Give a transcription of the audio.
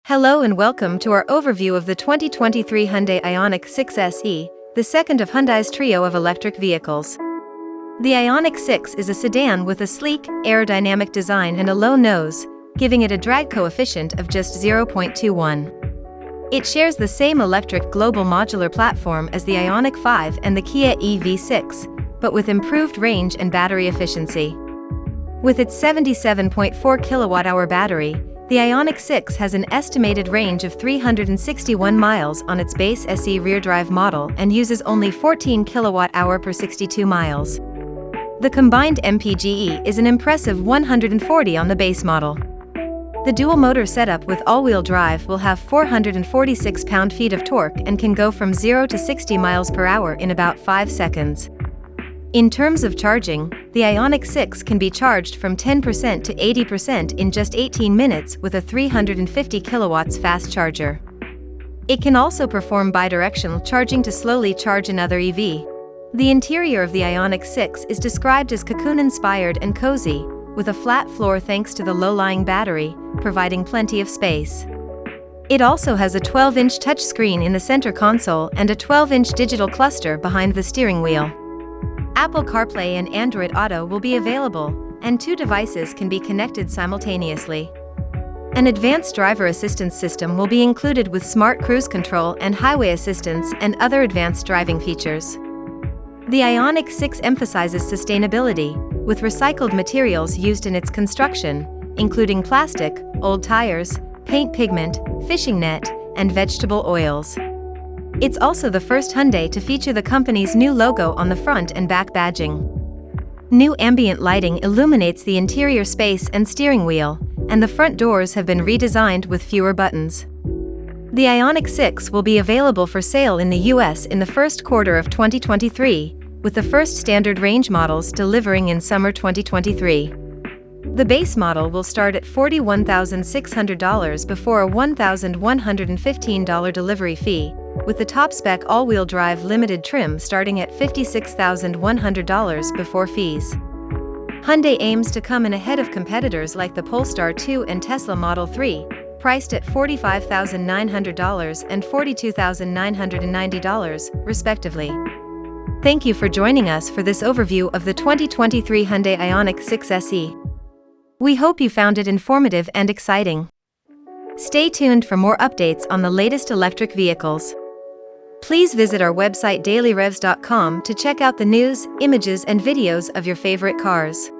Hello and welcome to our overview of the 2023 Hyundai IONIQ 6 SE, the second of Hyundai's trio of electric vehicles. The IONIQ 6 is a sedan with a sleek, aerodynamic design and a low nose, giving it a drag coefficient of just 0.21. It shares the same electric global modular platform as the IONIQ 5 and the Kia EV6, but with improved range and battery efficiency. With its 77.4 kWh battery, the IONIQ 6 has an estimated range of 361 miles on its base SE rear-drive model and uses only 14 kWh per 62 miles. The combined MPGe is an impressive 140 on the base model. The dual-motor setup with all-wheel drive will have 446 pound-feet of torque and can go from 0 to 60 miles per hour in about 5 seconds. In terms of charging, the IONIQ 6 can be charged from 10% to 80% in just 18 minutes with a 350 kilowatts fast charger. It can also perform bidirectional charging to slowly charge another EV. The interior of the IONIQ 6 is described as cocoon-inspired and cozy, with a flat floor thanks to the low-lying battery, providing plenty of space. It also has a 12-inch touchscreen in the center console and a 12-inch digital cluster behind the steering wheel. Apple CarPlay and Android Auto will be available, and 2 devices can be connected simultaneously. An advanced driver assistance system will be included with smart cruise control and highway assistance and other advanced driving features. The IONIQ 6 emphasizes sustainability, with recycled materials used in its construction, including plastic, old tires, paint pigment, fishing net, and vegetable oils. It's also the first Hyundai to feature the company's new logo on the front and back badging. New ambient lighting illuminates the interior space and steering wheel, and the front doors have been redesigned with fewer buttons. The IONIQ 6 will be available for sale in the US in the first quarter of 2023, with the first standard range models delivering in summer 2023. The base model will start at $41,600 before a $1,115 delivery fee, with the top-spec all-wheel drive limited trim starting at $56,100 before fees. Hyundai aims to come in ahead of competitors like the Polestar 2 and Tesla Model 3, priced at $45,900 and $42,990, respectively. Thank you for joining us for this overview of the 2023 Hyundai IONIQ 6 SE. We hope you found it informative and exciting. Stay tuned for more updates on the latest electric vehicles. Please visit our website dailyrevs.com to check out the news, images and videos of your favorite cars.